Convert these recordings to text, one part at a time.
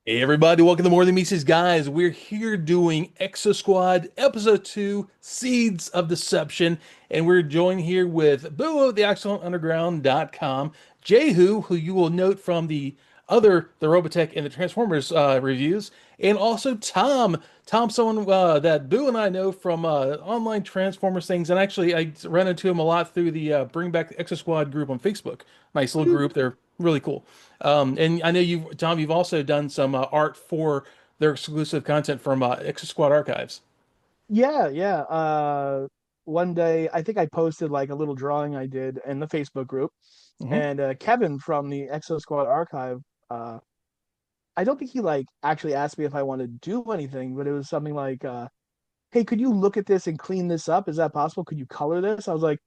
Hey everybody, welcome to More Than Mises Guys. We're here doing Exosquad Episode 2, Seeds of Deception, and we're joined here with Boo of the AxonUnderground.com, Jehu, who you will note from the Robotech and the Transformers reviews, and also Tom, someone that Boo and I know from online Transformers things, and actually I ran into him a lot through the Bring Back the Exosquad group on Facebook. Nice little group, they're really cool. And I know Tom, you've also done some art for their exclusive content from Exosquad Archives. Yeah. One day, I think I posted like a little drawing I did in the Facebook group, Hmm. and Kevin from the Exo Squad archive. Uh, I don't think he like actually asked me if I wanted to do anything, but it was something like, "Hey, could you look at this and clean this up? Is that possible? Could you color this?" I was like,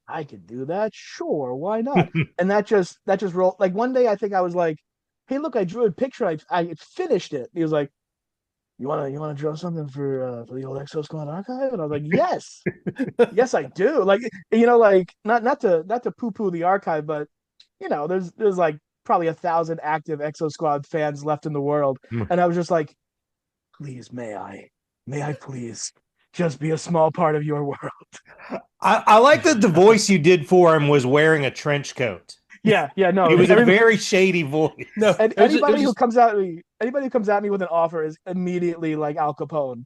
"I could do that. Sure, why not?" And that just rolled. Like one day, I think I was like, "Hey, look, I drew a picture. I finished it." He was like, "You wanna draw something for the old Exo Squad archive?" And I was like, "Yes." Yes, I do. Like like not to poo poo the archive, but there's like probably 1,000 active Exo Squad fans left in the world, and I was just like, please, may I please just be a small part of your world? I like that the voice you did for him was wearing a trench coat. Yeah, It no, was a very shady No, voice. and it was anybody who comes at me with an offer is immediately like Al Capone.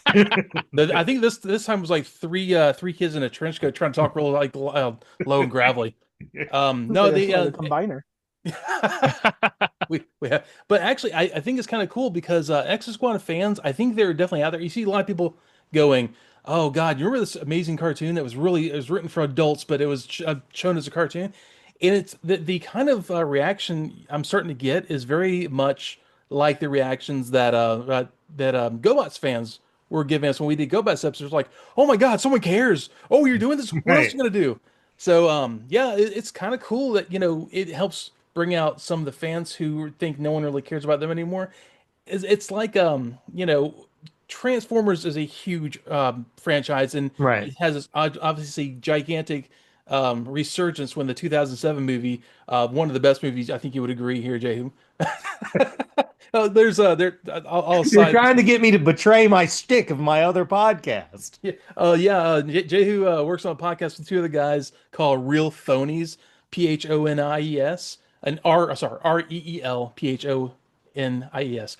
I think this time was like three kids in a trench coat trying to talk real like low and gravelly. It's No, like a combiner. we have, but actually, I think it's kind of cool because Exo Squad fans, I think they're definitely out there. You see a lot of people going, "Oh God, you remember this amazing cartoon that was really it was written for adults, but it was shown as a cartoon." And it's the kind of reaction I'm starting to get is very much like the reactions that GoBots fans were giving us when we did GoBots episodes. Like, "Oh my God, someone cares! Oh, you're doing this. What else are Right. you gonna do?" So yeah, it's kind of cool that it helps bring out some of the fans who think no one really cares about them anymore. It's like Transformers is a huge franchise, and Right. it has this obviously gigantic resurgence when the 2007 movie, one of the best movies, I think you would agree here, Jehu. There's I'll You're aside. trying to get me to betray my stick of my other podcast. Yeah, Jehu works on a podcast with two of the guys called Real Phonies, Phonies, and Reelphonies,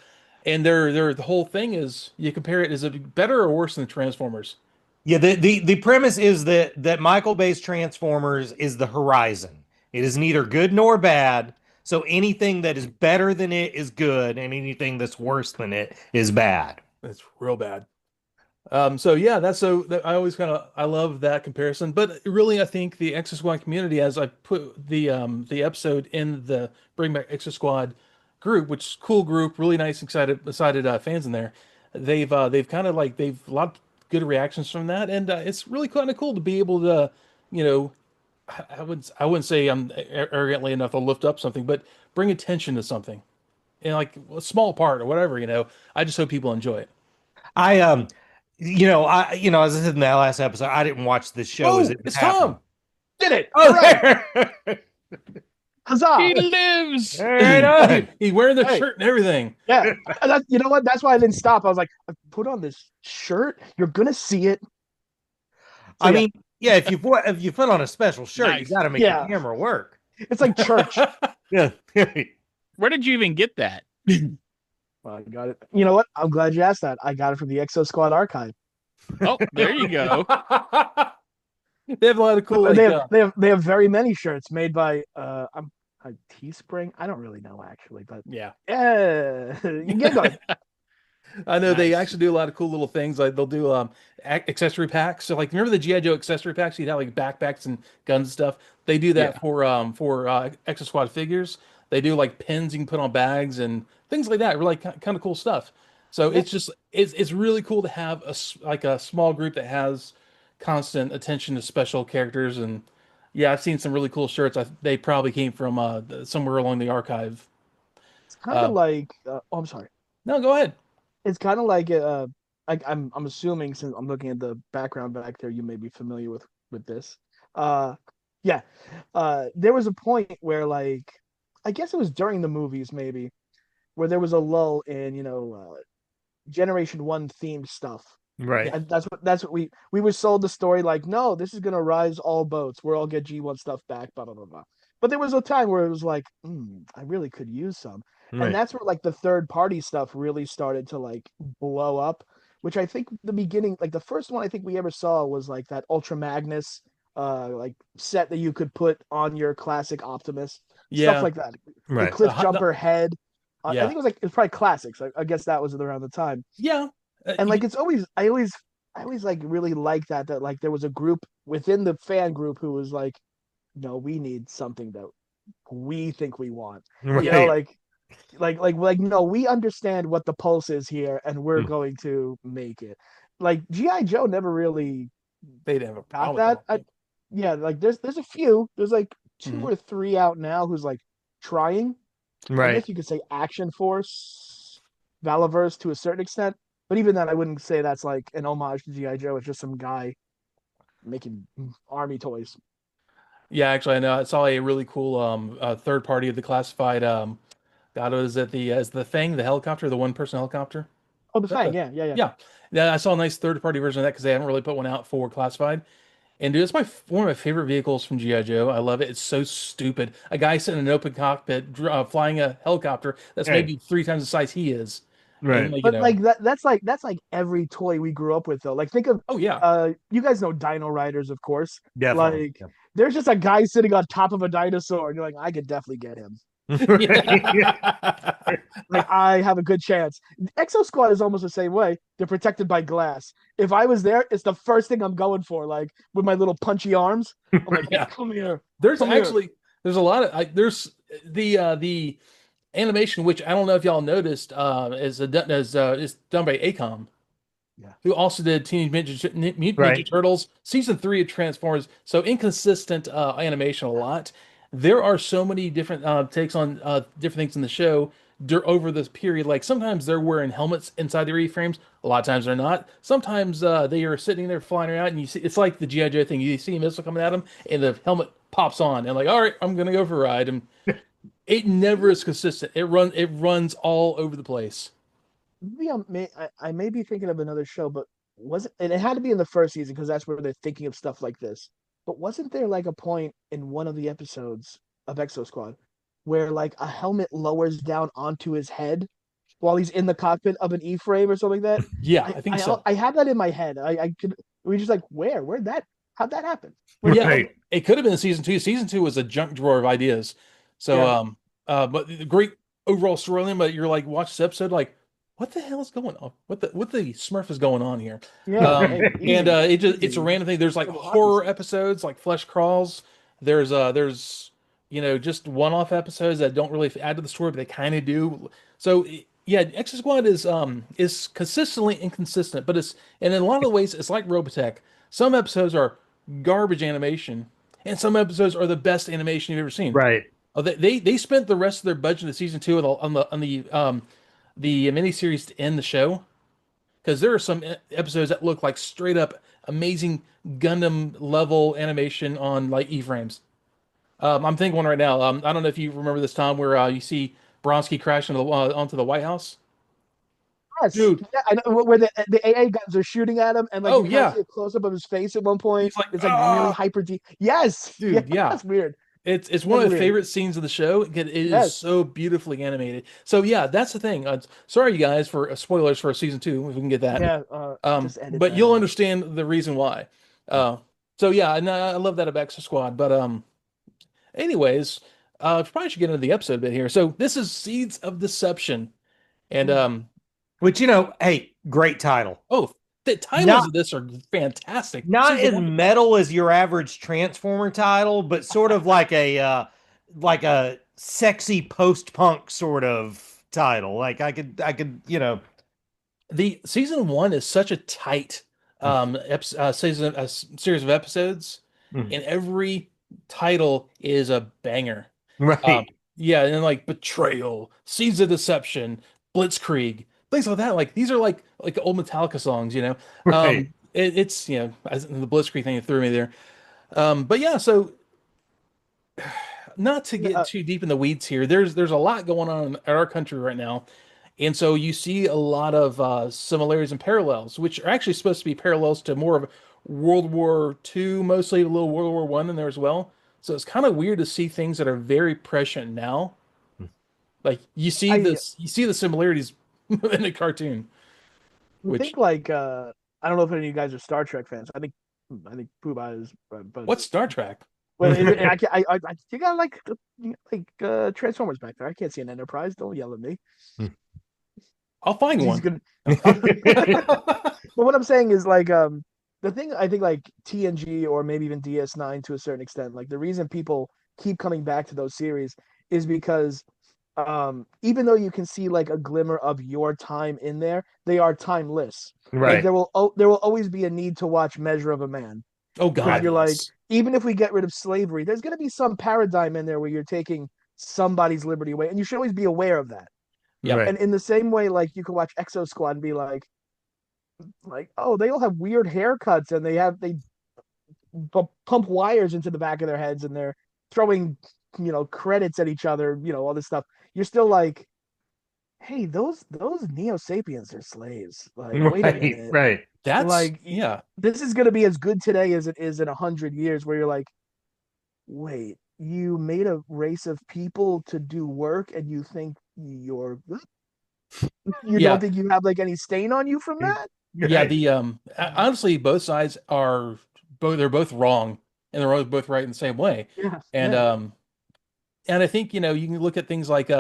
and their the whole thing is you compare it, is it better or worse than Transformers? Yeah, the premise is that Michael Bay's Transformers is the horizon. It is neither good nor bad. So anything that is better than it is good, and anything that's worse than it is bad. It's real bad. So yeah, I always I love that comparison, but really I think the Exo Squad community, as I put the episode in the Bring Back Exo Squad group, which is a cool group, really nice, excited fans in there. They've kind of like they've a lot of good reactions from that, and it's really kind of cool to be able to, you know, I wouldn't say I'm arrogantly enough to lift up something, but bring attention to something in like a small part or whatever. I just hope people enjoy it. I as I said in that last episode, I didn't watch this show as Oh, it was it's happening. Tom. Did it! All Oh, right, there. huzzah! He lives. Right on. He's wearing the Hey, shirt and everything. yeah. You know what? That's why I didn't stop. I was like, I put on this shirt. You're gonna see it. So I yeah, mean, yeah, if you put on a special shirt, you Nice. got to make the yeah. camera work. It's like church. Yeah. Where did you even get that? Well, I got it. You know what? I'm glad you asked that. I got it from the Exo Squad archive. Oh, there you go. They have a lot of cool They like have they have they have very many shirts made by I'm a Teespring. I don't really know actually, but yeah. yeah, you get going. I know they Nice. actually do a lot of cool little things. Like they'll do accessory packs. So like remember the GI Joe accessory packs? You'd have like backpacks and guns and stuff. They do that Yeah. for Exo Squad figures. They do like pins you can put on bags and things like that. Really kind of cool stuff. So Yeah, it's really cool to have like a small group that has constant attention to special characters. And yeah, I've seen some really cool shirts. They probably came from somewhere along the archive. it's kind of Uh, like oh, I'm sorry. no, go ahead. It's kind of like I'm assuming since I'm looking at the background back there, you may be familiar with this. Uh, yeah. There was a point where like I guess it was during the movies maybe where there was a lull in Generation One themed stuff. Right. Yeah. And that's what we were sold the story like, no, this is gonna rise all boats. We'll all get G1 stuff back, blah blah blah blah. But there was a time where it was like, I really could use some. And Right. that's where like the third party stuff really started to like blow up, which I think the beginning, like the first one I think we ever saw was like that Ultra Magnus like set that you could put on your classic Optimus, stuff Yeah. like that. The Right. Cliff Jumper head. I Yeah. think it was like it's probably classics. I guess that was around the time. Yeah. And like it's always I always like really like that like there was a group within the fan group who was like, no, we need something that we think we want. You know, Right. like no, we understand what the pulse is here and we're Mm. going to make it. Like G.I. Joe never really They didn't have a got problem with that. that. I think. Yeah, like there's a few. There's like two Mhm. or three out now who's like trying. I Right. guess you could say Action Force, Valaverse to a certain extent. But even then, I wouldn't say that's like an homage to G.I. Joe. It's just some guy making army toys. Yeah, actually, I know I saw a really cool third party of the classified God, was it the is the thing, the helicopter, the one person helicopter? Oh, the That Fang. the Yeah, yeah, yeah. Yeah. Yeah, I saw a nice third party version of that because they haven't really put one out for classified. And dude, it's one of my favorite vehicles from G.I. Joe. I love it. It's so stupid. A guy sitting in an open cockpit flying a helicopter that's Hey. maybe three times the size he is. And Right. like, But like that's like every toy we grew up with though. Like think of oh yeah. you guys know Dino Riders, of course. Definitely. Like there's just a guy sitting on top of a dinosaur, and you're like, I could definitely get him. Yeah. Like I have a good chance. Exo Squad is almost the same way. They're protected by glass. If I was there, it's the first thing I'm going for. Like with my little punchy arms, I'm like, Yeah. come here, There's come here. actually there's a lot of there's the animation which I don't know if y'all noticed is done by Acom, Yeah. who also did Mutant Ninja Right. Turtles, season three of Transformers. So inconsistent animation a lot. There are so many different takes on different things in the show over this period. Like sometimes they're wearing helmets inside their E-frames. A lot of times they're not. Sometimes they are sitting there flying around, and you see it's like the GI Joe thing. You see a missile coming at them, and the helmet pops on, and like, all right, I'm gonna go for a ride. And it never is consistent. It runs all over the place. Maybe I may be thinking of another show, but wasn't and it had to be in the first season because that's where they're thinking of stuff like this. But wasn't there like a point in one of the episodes of Exo Squad where like a helmet lowers down onto his head while he's in the cockpit of an E frame or something like that? Yeah, I I think I so. I have that in my head. I could we just like where'd that how'd that happen? Yeah, Right. it could have been season two. Season two was a junk drawer of ideas. So, Yeah, but the great overall storyline. But you're like, watch this episode, like, what the hell is going on? What the Smurf is going on here? yeah. Hey, And easy, it's a easy. random thing. There's like Little hockey horror stick. episodes, like Flesh Crawls. There's just one-off episodes that don't really add to the story, but they kind of do. So yeah, Exo Squad is consistently inconsistent, but and in a lot of ways it's like Robotech. Some episodes are garbage animation, and some episodes are the best animation you've ever seen. Right. Oh, they spent the rest of their budget of season two on the miniseries to end the show because there are some episodes that look like straight up amazing Gundam level animation on like E-frames. I'm thinking one right now. I don't know if you remember this time where you see Bronsky crashing onto the White House. Yes, Dude, yeah, I know where the AA guns are shooting at him, and like oh you kind of yeah, see a close up of his face at one point. he's like, It's like really ah, hyper deep. Yes, yeah, dude, yeah. that's weird. It's one That's of the weird. favorite scenes of the show. It is Yes, so beautifully animated. So yeah, that's the thing. Sorry, you guys, for spoilers for season two, if we can get that. yeah. Just edit But that you'll out. understand the reason why. So yeah, and I love that about Exo Squad. But anyways, probably should get into the episode a bit here. So this is Seeds of Deception, and Ooh. Which, hey, great title. oh, the titles Not of this are fantastic. not Season as one, metal as your average Transformer title, but sort of like a sexy post-punk sort of title. Like I could. the season one is such a tight series of episodes, Mhm. and every title is a banger. Um, Right. yeah, and like Betrayal, Seeds of Deception, Blitzkrieg, things like that. Like these are like old Metallica songs. Right. It's the Blitzkrieg thing that threw me there. But yeah, so not to get too deep in the weeds here, there's a lot going on in our country right now, and so you see a lot of similarities and parallels, which are actually supposed to be parallels to more of World War II, mostly a little World War One in there as well. So it's kind of weird to see things that are very prescient now. Like I you see the similarities in the cartoon. Which think like I don't know if any of you guys are Star Trek fans. I think Poobah is, but what's Star Trek? well, I you got Transformers back there. I can't see an Enterprise. Don't yell at me. I'll find He's one. gonna. But what I'm saying is like the thing I think like TNG or maybe even DS9 to a certain extent, like the reason people keep coming back to those series is because even though you can see like a glimmer of your time in there, they are timeless. Like Right. there will always be a need to watch Measure of a Man Oh because God, you're like, yes. even if we get rid of slavery, there's going to be some paradigm in there where you're taking somebody's liberty away, and you should always be aware of that. Yeah. Right. And in the same way, like you can watch Exosquad and be like, oh, they all have weird haircuts and they pump wires into the back of their heads and they're throwing credits at each other, all this stuff. You're still like, hey, those Neo Sapiens are slaves. Like, wait a Right. minute. Right. That's Like, yeah. this is gonna be as good today as it is in 100 years. Where you're like, wait, you made a race of people to do work, and you think you're good? You don't Yeah. think you have like any stain on you from that? Yeah, Right. the honestly both sides are they're both wrong and they're both right in the same way. Yeah, And yeah. and I think, you can look at things like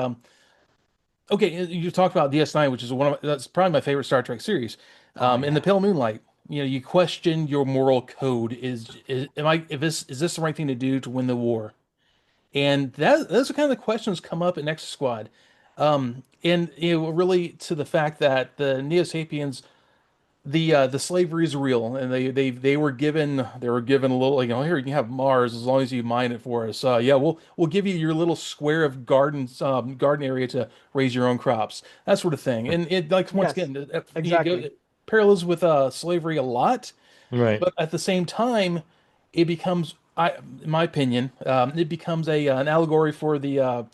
okay, you talked about DS9, which is that's probably my favorite Star Trek series. Oh In the yeah. Pale Moonlight, you question your moral code. Is am I if this is this the right thing to do to win the war? And those are kind of the questions come up in Exo Squad. And really to the fact that the Neo Sapiens, the slavery is real, and they were given a little, here you can have Mars as long as you mine it for us. Yeah, we'll give you your little square of garden area to raise your own crops, that sort of thing. And it, like, once Yes, again, exactly. it parallels with slavery a lot, Right. but at the same time, it becomes, in my opinion, it becomes an allegory for the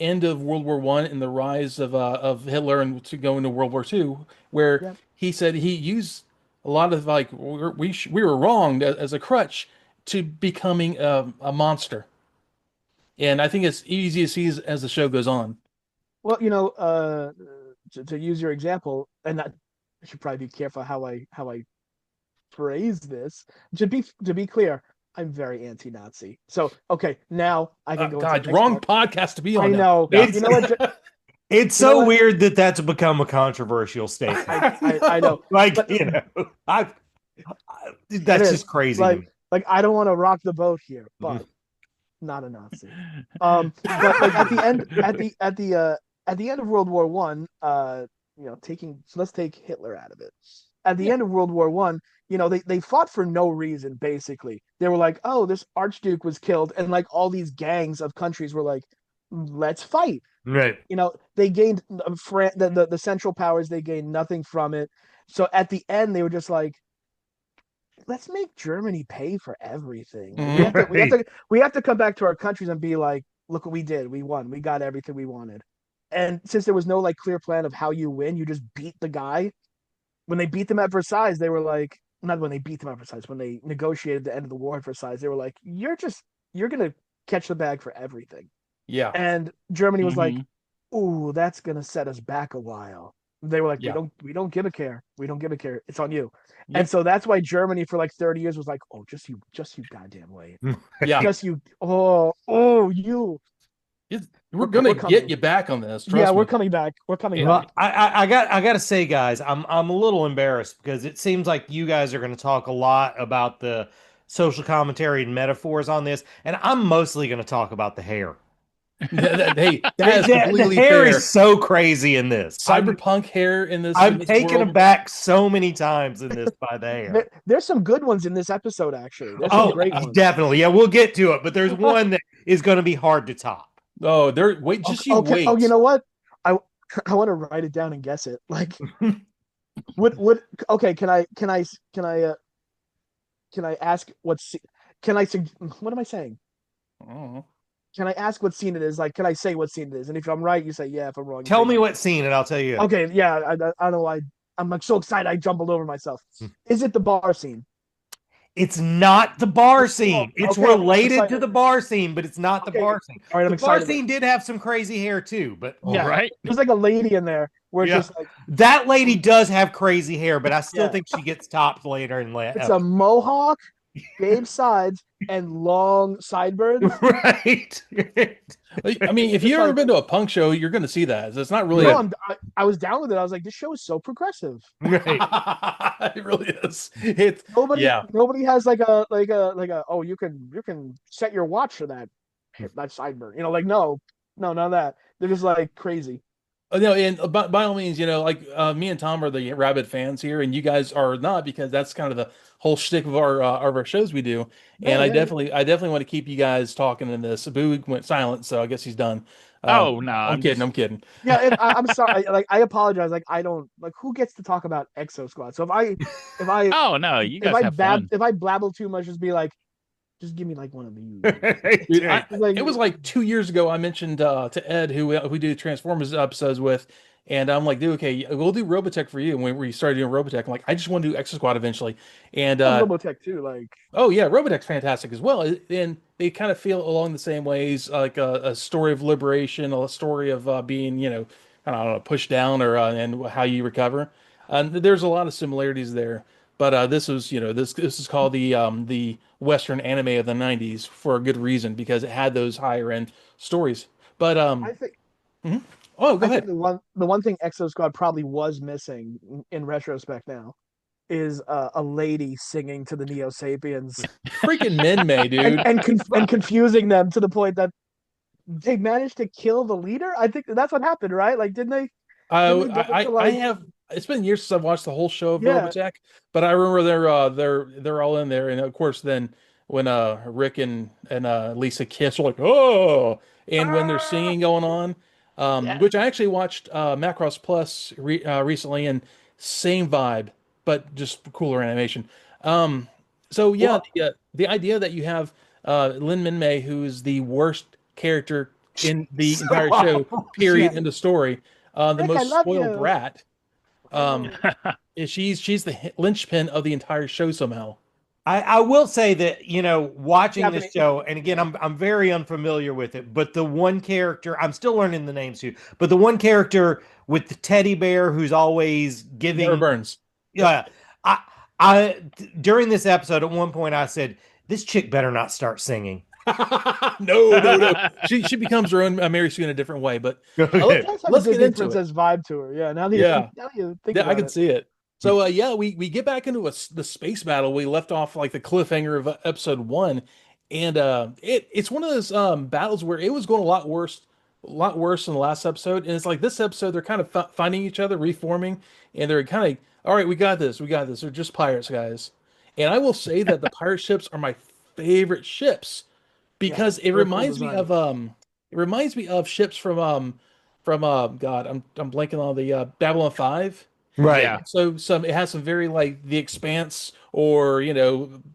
end of World War One and the rise of Hitler and to go into World War Two, where Yeah. he said he used a lot of like we were wrong as a crutch to becoming a monster. And I think it's easy to see as the show goes on. Well, to use your example, and I should probably be careful how I phrase this. To be clear, I'm very anti-Nazi. So okay, now I can go into the God, next wrong part. podcast to be I on now. know. No. You It's know what? it's You know so what? weird that that's become a controversial I statement. I, I know, Like, but it that's is just crazy to like me. like I don't want to rock the boat here, but not a Nazi. But like at the end of World War One, taking let's take Hitler out of it. At the Yeah. end of World War One, they fought for no reason. Basically, they were like, "Oh, this Archduke was killed," and like all these gangs of countries were like, "Let's fight." Right. They gained the Central Powers. They gained nothing from it. So at the end, they were just like, let's make Germany pay for everything. Like we Mhm. have to we have Right. to we have to come back to our countries and be like, look what we did. We won. We got everything we wanted. And since there was no like clear plan of how you win, you just beat the guy. When they beat them at Versailles, they were like, not when they beat them at Versailles, when they negotiated the end of the war at Versailles, they were like, you're gonna catch the bag for everything. Yeah. And Germany was like, Hmm. ooh, that's gonna set us back a while. They were like, we Yeah. don't we don't give a care. We don't give a care. It's on you. And Yep. so that's why Germany for like 30 years was like, oh, just you goddamn wait. Yeah. Just you you. We're We're gonna get coming. you back on this. Yeah, Trust we're me. coming back. We're coming Yeah. back. Well, I gotta say, guys, I'm a little embarrassed because it seems like you guys are gonna talk a lot about the social commentary and metaphors on this, and I'm mostly gonna talk about the hair. Hey, that is The completely hair is fair. so crazy in this. Cyberpunk hair in this I'm taken world. aback so many times in this by the hair. There's some good ones in this episode, actually. There's some Oh, great ones. definitely. Yeah, we'll get to it, but there's one that is going to be hard to top. Oh, there. Wait, Okay, just you okay. Oh, you wait. know what? I I want to write it down and guess it. Like, what? Okay, can I ask what am I saying? Oh. can I ask what scene it is? Like, can I say what scene it is? And if I'm right, you say yeah. If I'm wrong, you Tell say me no. what scene, and I'll tell you. Okay, yeah. I don't know why. I'm like so excited. I jumbled over myself. Is it the bar scene? It's not the bar Oh, scene. It's okay, I'm related to excited. the bar scene, but it's not the Okay, bar scene. all right, I'm The bar excited. scene did have some crazy hair too, but oh, Yeah, Right? there's like a lady in there where it's yeah. just like, That lady does have crazy hair, but I still yeah, think she gets topped later in the it's a episode. mohawk, babe sides, and long sideburns. Right. I mean, if Just you've ever like, been to a punk show, you're going to see that. So it's not really no, a. Right. I was down with it. I was like, this show is so progressive. Right. It really is. It's Nobody yeah. nobody has like a oh you can set your watch for that sideburn. Like no, none of that. They're just like crazy. No, and by all means, like me and Tom are the rabid fans here, and you guys are not because that's kind of the whole shtick of our shows we do. And Yeah, yeah, yeah. I definitely want to keep you guys talking in this. Boo went silent, so I guess he's done. Oh no, I'm I'm kidding. just I'm kidding. Yeah, and I'm sorry. Like I apologize. Like I don't like who gets to talk about Exo Squad. So if I oh no, you guys have fun. if I babble too much, just be like, just give me like one of these. Dude, Right. Like it was like 2 years ago. I mentioned to Ed, who we do Transformers episodes with, and I'm like, dude, okay, we'll do Robotech for you. And when we started doing Robotech, I'm like, I just want to do Exo Squad eventually. And I love Robotech too. Like oh yeah, Robotech's fantastic as well. And they kind of feel along the same ways, like a story of liberation, a story of being, I don't know, pushed down or and how you recover. And there's a lot of similarities there. But this was, this is called the Western anime of the '90s for a good reason because it had those higher end stories. But I think mhm. Oh, go I think ahead. the one thing Exo Squad probably was missing in retrospect now is a lady singing to the Neo Sapiens Freaking Minmay, and dude. and confusing them to the point that they managed to kill the leader. I think that's what happened, right? Like, didn't they get to I like, have. It's been years since I've watched the whole show of yeah, Robotech, but I remember they're all in there, and of course then when Rick and Lisa kiss, we're like oh, and when there's ah, singing going on, yeah, which I actually watched Macross Plus recently, and same vibe, but just cooler animation. Um, so yeah, well, the idea that you have Lin Min May, who's the worst character in the entire show, yeah, period, in the story, the Rick, I most love spoiled you. brat. Um, Oh, she's the linchpin of the entire show somehow. I will say that, watching this Japanese, show, and again, I'm very unfamiliar with it, but the one character, I'm still learning the names too, but the one character with the teddy bear who's always Nora giving, Burns. Yep. yeah, I during this episode, at one point I said, this chick better not start singing. No, no, no. She becomes her own Mary Sue in a different way, but she Okay. does have a let's get Disney into it. princess vibe to her. Yeah, Yeah. now you think Yeah, I about can it. see it. So yeah, we get back into the space battle. We left off like the cliffhanger of episode one, and it's one of those battles where it was going a lot worse than the last episode. And it's like this episode they're kind of finding each other, reforming, and they're kind of all right. We got this. They're just pirates, guys. And I will say that the pirate ships are my favorite ships Yeah, because very cool design. it reminds me of ships from God, I'm blanking on the Babylon 5. Right. Yeah. So it has some very like The Expanse or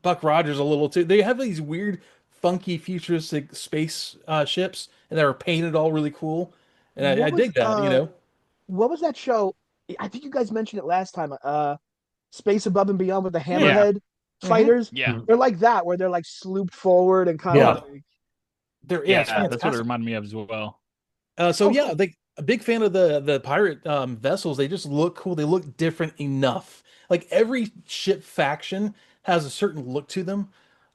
Buck Rogers a little too. They have these weird, funky, futuristic space ships, and they were painted all really cool, and I What was dig that. what was that show? I think you guys mentioned it last time. Space Above and Beyond with the Yeah. Hammerhead Hmm. fighters. Yeah. They're like that, where they're like slooped forward and kind of Yeah. like, It's Yeah, that's what it fantastic. reminded me of as well. So oh, yeah, cool. they a big fan of the pirate vessels. They just look cool. They look different enough. Like every ship faction has a certain look to them.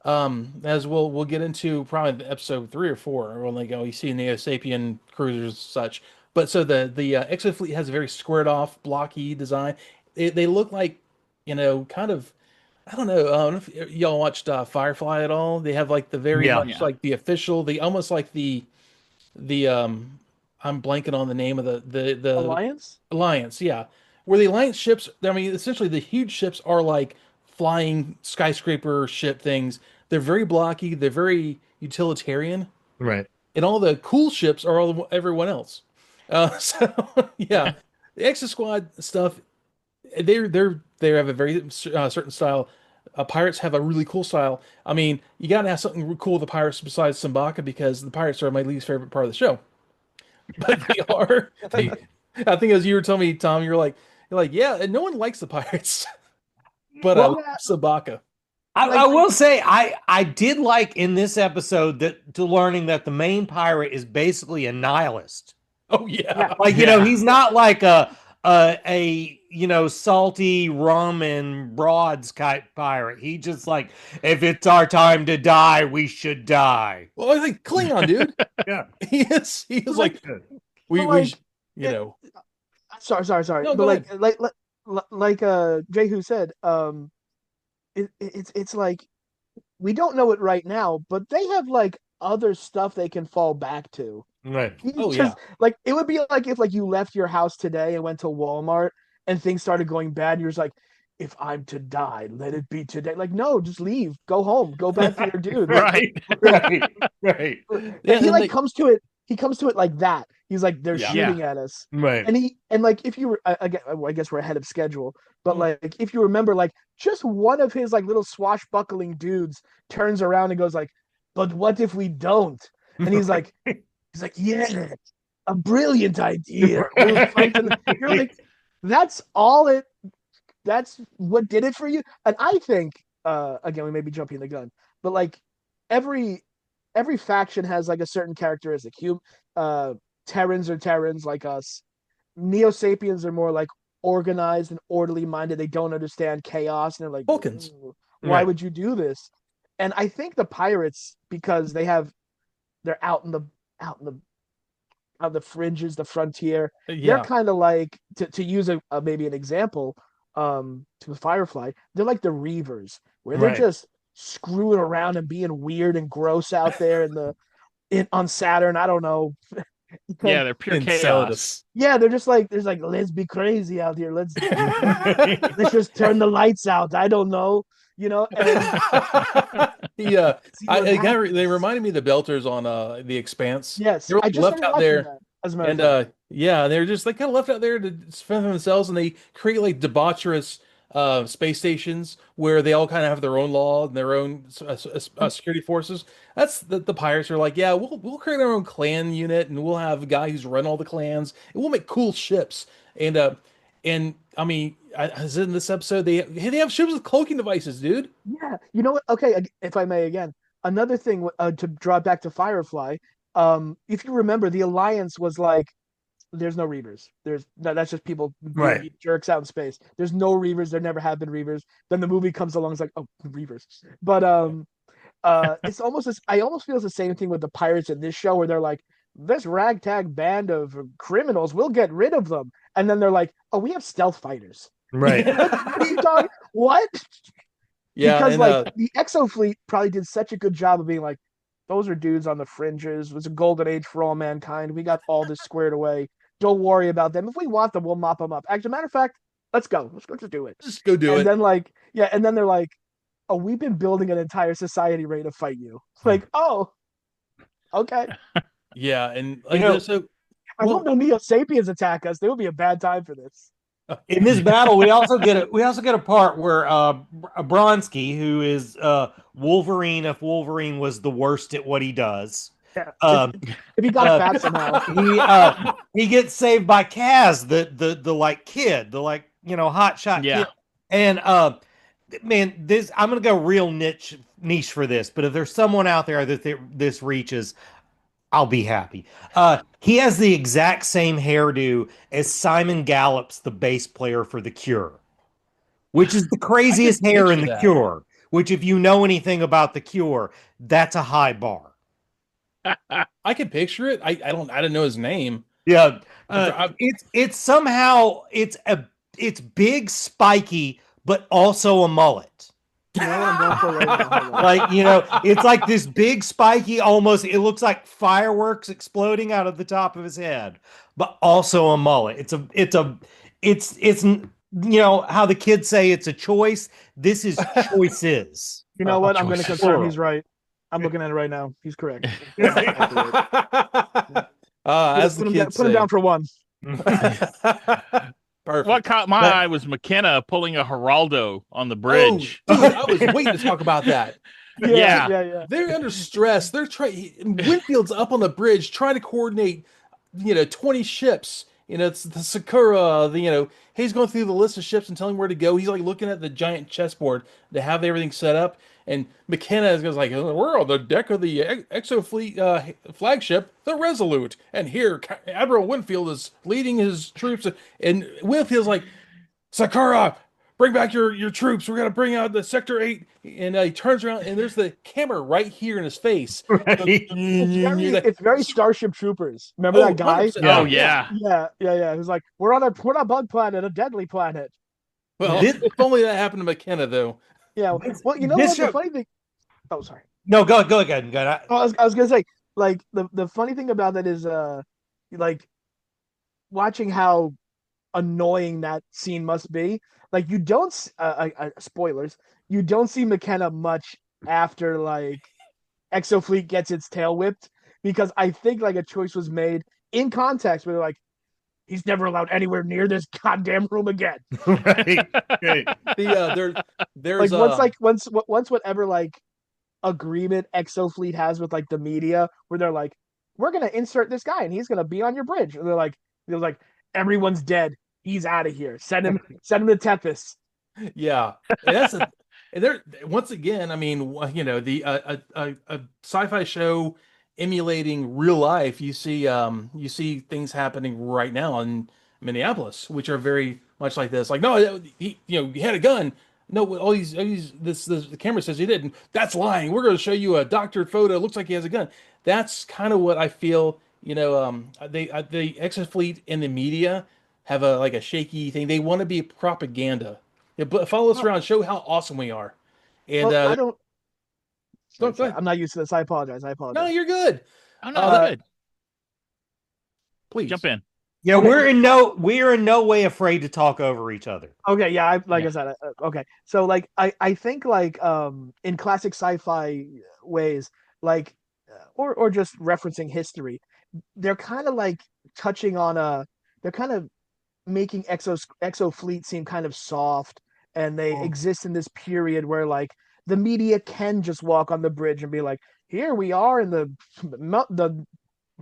As we'll get into probably in episode 3 or 4 when they go, you see Neo Sapien cruisers and such. But so the Exo fleet has a very squared off, blocky design. They look like kind of. I don't know. I don't know if y'all watched Firefly at all. They have like the very Yeah. much Yeah. like the official, the almost like the I'm blanking on the name of the Alliance. alliance, yeah, where the alliance ships, I mean essentially the huge ships are like flying skyscraper ship things. They're very blocky, they're very utilitarian, Right. and all the cool ships are all everyone else. So yeah, the Exo Squad stuff, they have a very certain style. pirates have a really cool style. I mean, you got to have something cool with the pirates besides Simbaka because the pirates are my least favorite part of the show. But they are. I think as you were telling me, Tom, you're like, yeah, and no one likes the pirates, but I love Well, Yeah, Sabaka. I like will say I did like in this episode that to learning that the main pirate is basically a nihilist. Oh yeah, yeah, Like, Yeah. he's not like a salty rum and broads type pirate. He just like, if it's our time to die, we should die. well, I think Klingon, dude. Yeah. He is like, like but we like, you it, know. sorry, No, but go ahead. like Jehu said, it's like we don't know it right now, but they have like other stuff they can fall back to. Right. He's Oh just yeah, like it would be like if like you left your house today and went to Walmart and things started going bad, and you're just like, if I'm to die, let it be today. Like, no, just leave, go home, go back to your dude. Like, Right. Right. Right. but yeah, he and like they comes to it. He comes to it like that. He's like, they're yeah. Yeah. shooting at us, Right. and like if you were, I guess we're ahead of schedule, but Mm. like if you remember, like just one of his like little swashbuckling dudes turns around and goes like, but what if we don't? And he's like, yeah, a brilliant idea. We'll fight. And you're like, that's all it. That's what did it for you. And I think, again, we may be jumping the gun, but like every every faction has like a certain characteristic. Terrans are Terrans like us. Neo Sapiens are more like organized and orderly minded. They don't understand chaos, and they're like, Vulcans. why Right. would you do this? And I think the pirates, because they're out in the on the fringes, the frontier. They're Yeah, kind of like to use a maybe an example to Firefly. They're like the Reavers, where they're Right. just screwing around and being weird and gross out there in on Saturn. I don't know. Yeah, they're pure Enceladus. chaos. Yeah, they're just like there's like let's be crazy out here. Let's just turn the lights out. I don't know, and Yeah, see what they happens. reminded me of the Belters on The Expanse. Yes, They were I just left started out watching there, that. As a matter of and fact, yeah, they're just like kind of left out there to fend for themselves, and they create like debaucherous space stations where they all kind of have their own law and their own security forces. That's the pirates are like, yeah, we'll create our own clan unit, and we'll have a guy who's run all the clans, and we'll make cool ships. And I mean, as in this episode, they have ships with cloaking devices, dude. yeah, you know what? Okay, if I may again, another thing to draw back to Firefly. If you remember, the Alliance was like, there's no Reavers. There's no, that's just people Right. being jerks out in space. There's no Reavers. There never have been Reavers. Then the movie comes along, it's like, oh, Reavers. But it's almost as I almost feel it's the same thing with the pirates in this show, where they're like, this ragtag band of criminals, we'll get rid of them, and then they're like, oh, we have stealth fighters. Right. What are you talking? What? Yeah, Because and like the Exo fleet probably did such a good job of being like, those are dudes on the fringes. It was a golden age for all mankind. We got all this squared away. Don't worry about them. If we want them, we'll mop them up. Actually, matter of fact, let's go. Let's go just do it. just go do And it. then like, yeah, and then they're like, oh, we've been building an entire society ready to fight you. Like, oh, okay. Yeah, and You like know, so. I hope Well, no Neo Sapiens attack us. There would be a bad time for this. in this battle, we also get a part where Bronsky, who is Wolverine, if Wolverine was the worst at what he does, Yeah. uh, If he got uh, fat somehow. he gets saved by Kaz, the like kid, the like hot shot Yeah. kid, and man, this I'm gonna go real niche for this, but if there's someone out there that this reaches, I'll be happy. He has the exact same hairdo as Simon Gallups, the bass player for The Cure, which is the I craziest could hair in picture The that. Cure. Which, if you know anything about The Cure, that's a high bar. I can picture it. I don't know his name. Yeah, I- it's somehow it's big, spiky, but also a mullet. You know what I'm going for right now? Hold on. Like, it's like this big spiky, almost it looks like fireworks exploding out of the top of his head, but also a mullet. It's how the kids say it's a choice. This is choices. You know what? I'm going to choices. confirm he's right. I'm looking at it right now. He's correct. As the put him kids down say. for one. Perfect. what Perfect. caught my But eye was McKenna pulling a Geraldo on the Oh, bridge. dude, I was waiting to talk about that. Yeah, Yeah. yeah, yeah. They're under stress. They're trying. Winfield's up on the bridge trying to coordinate, 20 ships. It's the Sakura. He's going through the list of ships and telling where to go. He's like looking at the giant chessboard to have everything set up. And McKenna goes like, "We're on the deck of the Exofleet flagship, the Resolute, and here Admiral Winfield is leading his troops." And Winfield's like, "Sakura, bring back your troops. We're gonna bring out the Sector 8." And he turns around and there's the camera right here in his face. right. Like, It's very Starship Troopers. Remember oh, that guy? 100%. Oh Yeah. Yeah. yeah. Yeah. Who's like, we're on a bug planet, a deadly planet. Well, This if only that happened to McKenna, though. Yeah. this, Well, you know this what? The show. funny thing. Oh, sorry. No, go again. Go. I was gonna say, like, the funny thing about that is, like, watching how annoying that scene must be. Like, you don't spoilers. You don't see McKenna much after like Exofleet gets its tail whipped, because I think like a choice was made in context where they're like, he's never allowed anywhere near this goddamn room again. Right. Right. There's Like once whatever like agreement Exofleet has with like the media, where they're like, we're gonna insert this guy and he's gonna be on your bridge. And they're like, everyone's dead. He's out of here. Send him to Tethys. Yeah, and that's a and there once again. I mean, the a sci-fi show emulating real life. You see things happening right now in Minneapolis, which are very much like this. Like, no, he had a gun. No, all these this the camera says he didn't. That's lying. We're going to show you a doctored photo. It looks like he has a gun. That's kind of what I feel. The Exofleet and the media have a shaky thing. They want to be propaganda. Yeah, but follow us Well, around, show how awesome we are. And I don't. go, Sorry, go sorry. ahead. I'm not used to this. I apologize. I No, apologize. you're good. Oh no, Uh, good. please. Jump in. Yeah, Okay. we're in no way afraid to talk over each other. Okay, yeah, like Yeah. I said, okay. So like I think like in classic sci-fi ways, like or just referencing history, they're kind of like touching on a they're kind of making Exofleet seem kind of soft, and they exist in this period where like the media can just walk on the bridge and be like, here we are in the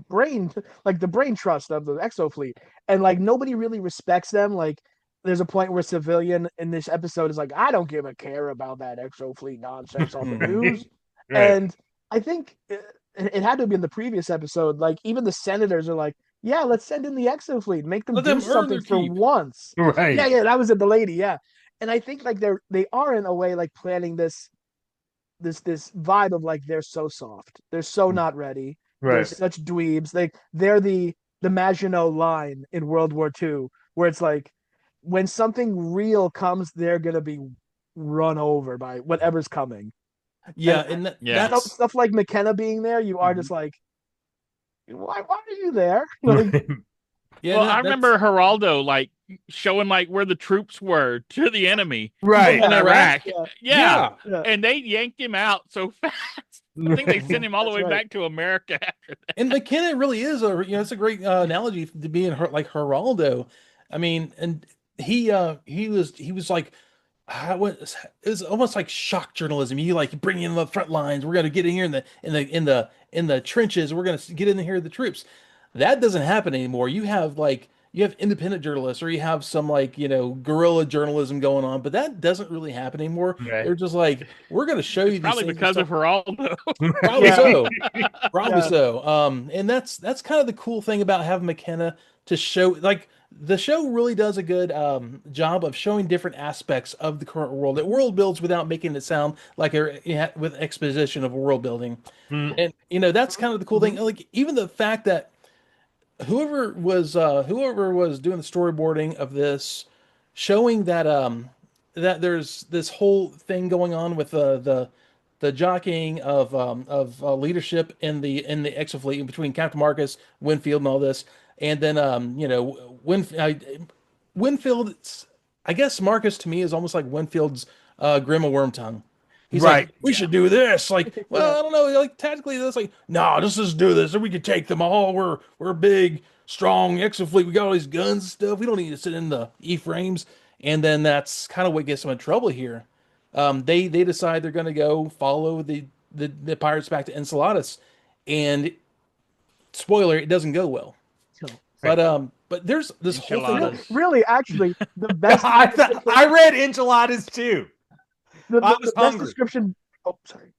brain like the brain trust of the Exofleet, and like nobody really respects them. Like there's a point where civilian in this episode is like, I don't give a care about that Exofleet nonsense on the news. Right. And I think it had to be in the previous episode, like even the senators are like, yeah, let's send in the Exofleet, make them Let do them earn something their for keep. once. Right. Yeah, that was it, the lady. Yeah. And I think like they are in a way like planning this vibe of like, they're so soft, they're so not ready, they're Right. such dweebs. They're the Maginot line in World War II, where it's like, when something real comes, they're gonna be run over by whatever's coming. Yeah, And and Yeah. that's stuff like McKenna being there, you are just like, why are you there? Like, yeah, Well, I that's remember Geraldo like showing like where the troops were to the enemy Right. in Iraq. yeah, Yeah. yeah, And they yanked him out so fast. I think they sent him all the that's way right. back to America after that. and McKenna really is it's a great analogy to being like Geraldo. I mean, and he was like, it was almost like shock journalism. You like bring in the front lines. We're gonna get in here in the trenches. We're gonna get in here the troops. That doesn't happen anymore. You have independent journalists, or you have some like guerrilla journalism going on, but that doesn't really happen anymore. Right. They're just like, we're gonna show It's you these probably things. because of Geraldo. Probably Yeah. so. Probably Yeah. so. And that's kind of the cool thing about having McKenna to show. Like, the show really does a good job of showing different aspects of the current world. It world builds without making it sound like with exposition of world building. Mm. And that's kind of the cool thing. Like, even the fact that whoever was doing the storyboarding of this, showing that there's this whole thing going on with the jockeying of leadership in the Exofleet between Captain Marcus, Winfield, and all this, and then Winfield's. I guess Marcus to me is almost like Winfield's Grima Wormtongue. He's like, Right. we should do this. Like, Yeah. well, I don't know. Like tactically, that's like, no, let's just do this, and we can take them all. We're big, strong exofleet. We got all these guns and stuff. We don't need to sit in the E frames. And then that's kind of what gets them in trouble here. They decide they're going to go follow the pirates back to Enceladus, and spoiler, it doesn't go well. So, Right. But there's this whole thing. really, Enchiladas. really, actually, the best I read enchiladas too. I the was best hungry. description. Oh, sorry.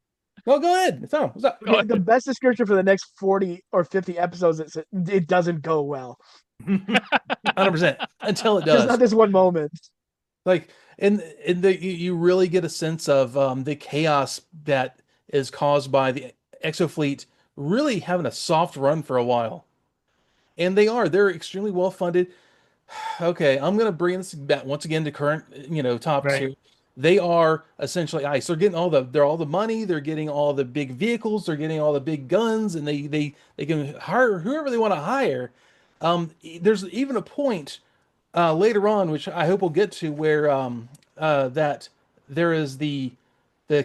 No, go ahead. It's on. What's up? The best description for the next 40 or 50 episodes is it doesn't go well. 100% until it Just does. not this one moment. Like, and you really get a sense of the chaos that is caused by the Exofleet really having a soft run for a while. And they're extremely well funded. Okay, I'm gonna bring this back once again to current, topics Right. here. They are essentially ICE. They're getting all the money, they're getting all the big vehicles, they're getting all the big guns, and they can hire whoever they want to hire. There's even a point later on, which I hope we'll get to, where that there is the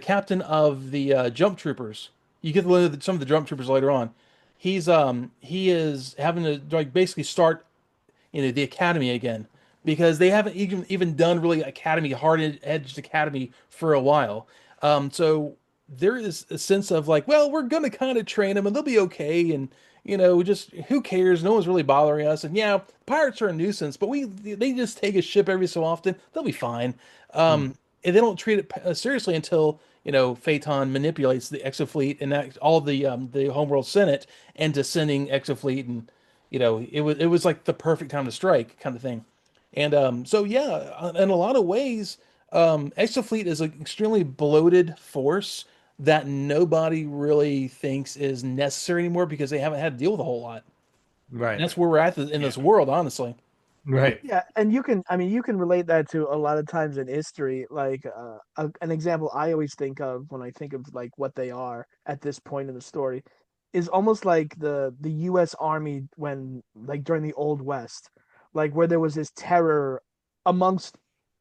captain of the jump troopers. You get to learn some of the jump troopers later on. He is having to like basically start the academy again because they haven't even done really academy hard edged academy for a while. So there is a sense of like, well, we're gonna kind of train them and they'll be okay, and just who cares? No one's really bothering us. And yeah, pirates are a nuisance, but they just take a ship every so often. They'll be fine. And they don't treat it seriously until Phaeton manipulates the Exofleet and all the Homeworld Senate into sending Exofleet, and it was like the perfect time to strike kind of thing. And so yeah, in a lot of ways, Exofleet is an extremely bloated force that nobody really thinks is necessary anymore because they haven't had to deal with a whole lot. Right. And that's where we're at in this world, honestly. Right. Yeah, and you can relate that to a lot of times in history. Like an example I always think of when I think of like what they are at this point in the story is almost like the U.S. Army when like during the Old West, like where there was this terror amongst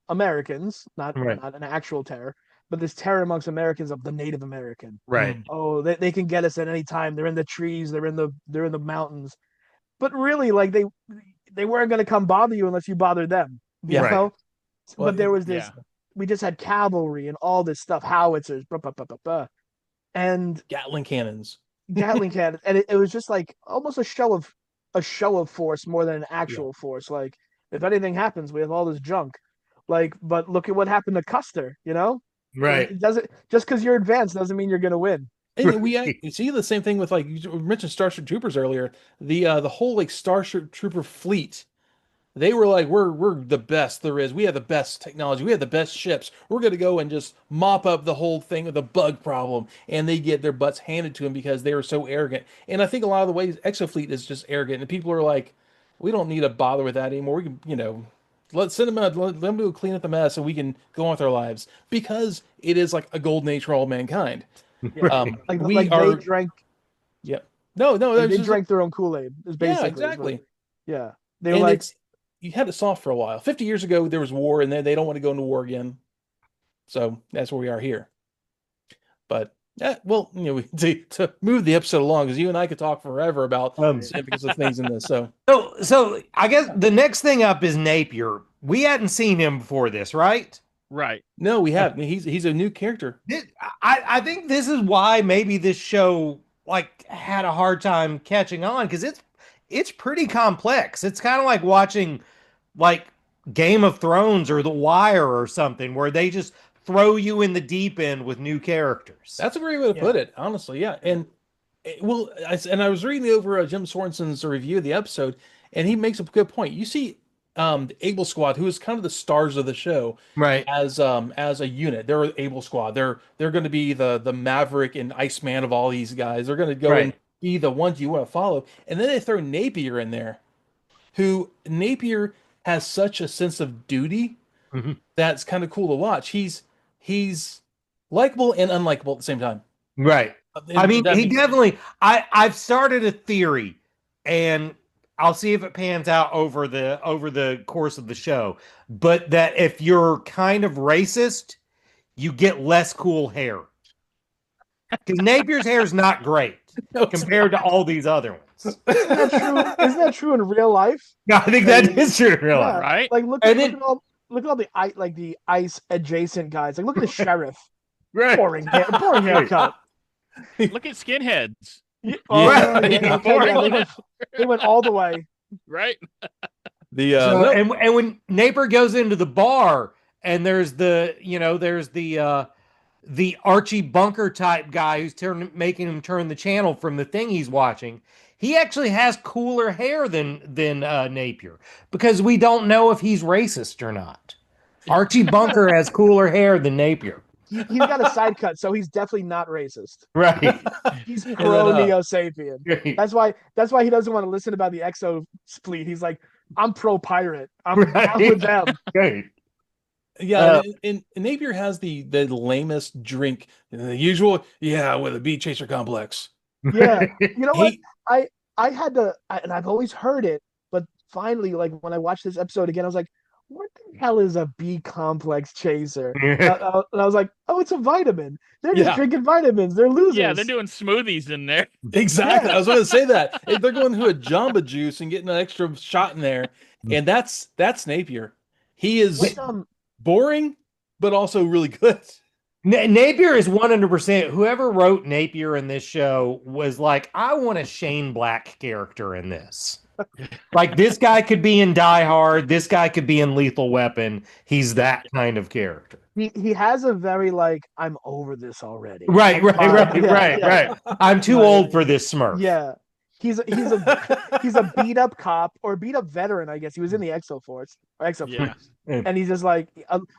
Americans, Right. not an actual terror, but this terror amongst Americans of the Native American. Right. Oh, they can get us at any time. They're in the trees. They're in the mountains. But really, like they weren't going to come bother you unless you bothered them, you Yeah. Right. know. Well, But there was this. Yeah. We just had cavalry and all this stuff, howitzers, and Gatling cannons. Gatling cannons, and it was just like almost a show of force more than an actual force. Like if anything happens, we have all this junk. Like, but look at what happened to Custer. Right. It doesn't just because you're advanced doesn't mean you're going to win. And you see the same thing with like you mentioned Starship Troopers earlier. The whole like Starship Trooper fleet. They were like, we're the best there is. We have the best technology. We have the best ships. We're gonna go and just mop up the whole thing with the bug problem. And they get their butts handed to them because they were so arrogant. And I think a lot of the ways Exofleet is just arrogant, and people are like, we don't need to bother with that anymore. We can, let's send them out. Let them go clean up the mess, so we can go on with our lives because it is like a golden age for all mankind. Yeah. We like are. they drank Yeah. No, no, like that's they just drank their own Kool-Aid. Is yeah, basically exactly. yeah. They were And like it's you had it soft for a while. 50 years ago, there was war, and they don't want to go into war again. So that's where we are here. But yeah, well, to move the episode along, because you and I could talk forever about significance of things in this. So So I guess the next thing up is Napier. We hadn't seen him before this, right? Right. no, we have. He's a new character. I think this is why maybe this show like had a hard time catching on because it's pretty complex. It's kind of like watching like Game of Thrones or The Wire or something where they just throw you in the deep end with new characters. That's a great way to put it, honestly. Yeah, and well, I was reading over Jim Sorensen's review of the episode, and he makes a good point. You see, the Able Squad, who is kind of the stars of the show, Right. as a unit. They're Able Squad. They're going to be the Maverick and Iceman of all these guys. They're going to go and Right. be the ones you want to follow. And then they throw Napier in there, who Napier has such a sense of duty Mhm. that's kind of cool to watch. He's likable and unlikable at the same time. Right. I mean, That he makes- definitely. I've started a theory, and I'll see if it pans out over the course of the show. But that if you're kind of racist, you get less cool hair. Because Napier's hair is not great No, it's compared to all these other ones. Isn't that true? Isn't that true in real life? I think that is true, really. Yeah. Right? Like look And at then, look at all the ice adjacent guys. Like look at the sheriff. right. Boring haircut. Look at skinheads. Oh Yeah. yeah, okay, Boring yeah, they went all the way. Right? the So, no, and when Napier goes into the bar and there's the Archie Bunker type guy who's making him turn the channel from the thing he's watching. He actually has cooler hair than Napier because we don't know if he's racist or not. Archie Bunker has cooler hair than Napier. He's got a side cut, so he's definitely not racist. Right. He's then, pro Neo Sapien. Right. That's why he doesn't want to listen about the Exo fleet. He's like, I'm pro pirate. I'm Right. down with them. Right. yeah, and Napier has the lamest drink, the usual, yeah, with a bee chaser complex. Yeah. You know what? He, I had to, and I've always heard it, but finally, like when I watched this episode again, I was like, what the hell is a B complex chaser? And I was like, oh, it's a vitamin. They're just Yeah. drinking vitamins. They're losers. Yeah, they're doing smoothies in there. exactly. Yeah. I was going to say that. If they're going to a Jamba Juice and getting an extra shot in there, and that's Napier. He is What's, boring, but also really good. Napier is 100%. Whoever wrote Napier in this show was like, I want a Shane Black character in this. Like, this guy could be in Die Hard. This guy could be in Lethal Weapon. He's that kind of character. he has a very like, I'm over this already. Right. Yeah. I'm too Right. old for this Smurf. Yeah. He's a beat up cop or beat up veteran, I guess. He was in the Exo Force or Exo Yeah. Force. And he's just like,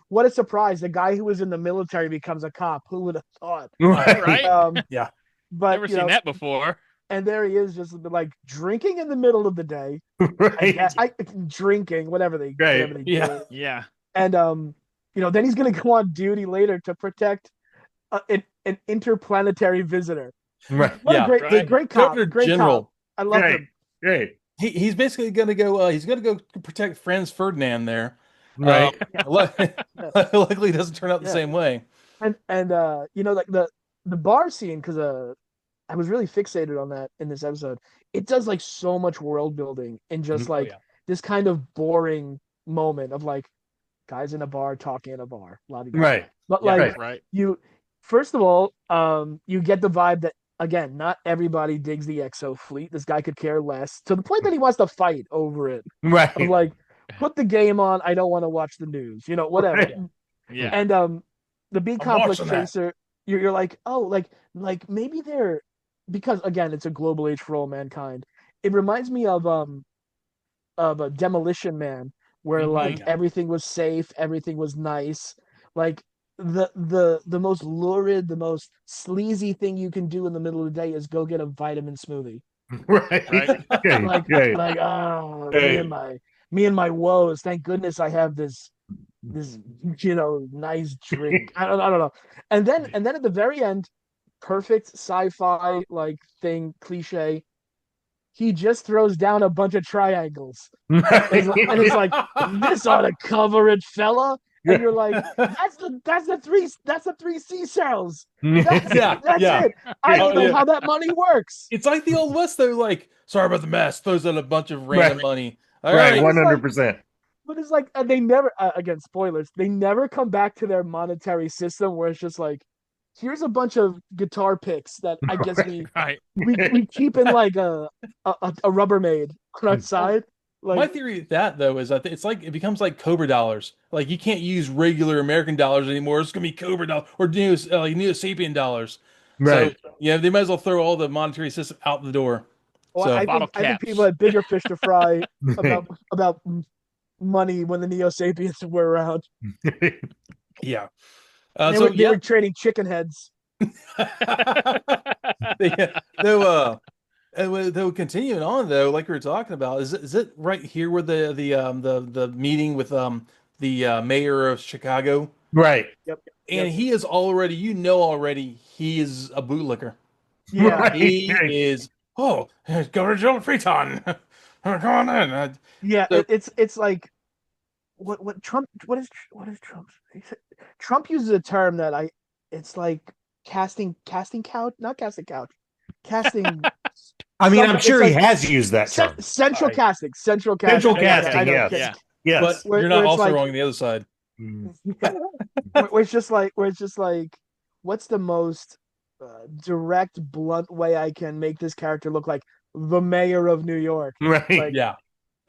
what a surprise. The guy who was in the military becomes a cop. Who would have thought? Right? Yeah. But Never seen that before. and there he is, just like drinking in the middle of the day. Right. Drinking, whatever they Yeah. do. Yeah. And then he's gonna go on duty later to protect an interplanetary visitor. Right. What Yeah. a great, Right. great cop, Governor great General. cop. I love Right. him. Right. He's basically going to go. He's going to go protect Franz Ferdinand there. Right. Luckily, it doesn't turn out the Yeah. same way. And like the bar scene, because I was really fixated on that in this episode. It does like so much world building in just like yeah. this kind of boring moment of like guys in a bar talking in a bar. Right. But Yeah, like Right. you, first of all, you get the vibe that again, not everybody digs the Exo fleet. This guy could care less to the point that he wants to fight over it. Right. Of like, put the game on. I don't want to watch the news. Whatever. Right. Yeah. And the B complex watching that. chaser, you're like, oh, like maybe they're, because again, it's a global age for all mankind. It reminds me of a Demolition Man, where like Yeah. everything was safe, everything was nice. Like the most lurid, the most sleazy thing you can do in the middle of the day is go get a vitamin smoothie. Right. Right. Okay. Like Okay. like Hey. me and my woes. Thank goodness I have this nice drink. I don't know. And then at the very end, perfect sci-fi like thing cliche. He just throws down a bunch of triangles. And it's like, this ought to cover it, fella. And you're like, that's the three seashells. That's Yeah, it. I don't know yeah. how that money works. It's like the old West. They're like, sorry about the mess. Throws out a bunch of random Right. money. All Right. right. 100%. But it's like they never again, spoilers, they never come back to their monetary system where it's just like, here's a bunch of guitar picks that I guess Right. we keep in like a Rubbermaid on our side. Like, My theory of that though is that it's like it becomes like Cobra dollars. Like you can't use regular American dollars anymore. It's gonna be Cobra dollars or Neo Sapien dollars. Right. So yeah, they might as well throw all the monetary system out the door. well, So- I Bottle think caps. people had bigger fish to fry about money when the Neo Sapiens were around. Yeah. They were trading chicken heads. Though continuing on though, like we were talking about, is it right here where the meeting with the mayor of Chicago, Right. Yep. and he is already he is a bootlicker. Yeah. Right. He is Governor Joel Freeton. Come on in. Yeah, So- it's like what Trump what is Trump? Trump uses a term that it's like casting couch, not casting couch, casting. I mean, I'm It's sure he like has used that term. central Right. casting, central Central casting. Yeah, casting, I know. yes. Yeah. Yes. But Where, you're not where it's also like, wrong on the other side. yeah, where it's just like, what's the most direct, blunt way I can make this character look like the mayor of New York? Right. Like, Yeah.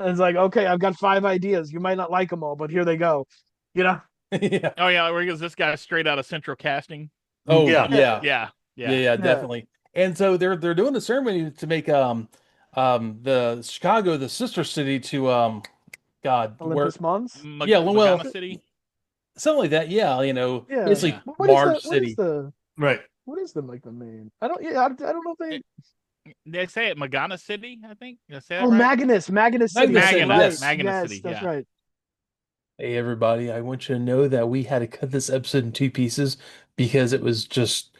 and it's like, okay, I've got 5 ideas. You might not like them all, but here they go. You know? Yeah. Oh yeah, where is this guy straight out of Central Casting? Oh, Yeah. yeah. Yeah, Yeah, yeah. yeah, definitely. And so they're doing a ceremony to make the Chicago the sister city to God, where Olympus Mons. yeah, well, Magana City. something like that. Yeah, Yeah. basically Yeah. What is Mars what is City. Right. like the main? I don't. Yeah, I don't know if they. They say it Magana City, I think. Did I say that Oh, right? Magnus City. Magnus That's City, right. yes. Magana Yes, City, that's yeah. right. Hey everybody, I want you to know that we had to cut this episode in two pieces because it was just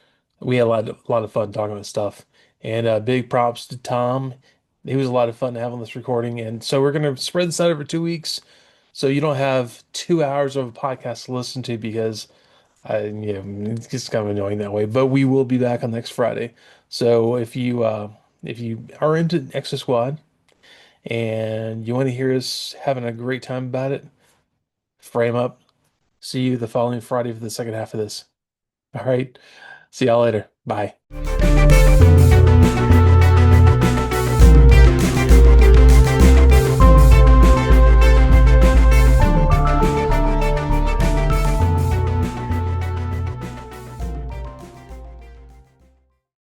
we had a lot of fun talking about stuff. And big props to Tom. It was a lot of fun to have on this recording. And so we're gonna spread this out over 2 weeks. So you don't have 2 hours of a podcast to listen to because it's just kind of annoying that way. But we will be back on next Friday. So if you are into Exo Squad and you want to hear us having a great time about it, frame up. See you the following Friday for the second half of this. All right. See y'all later. Bye.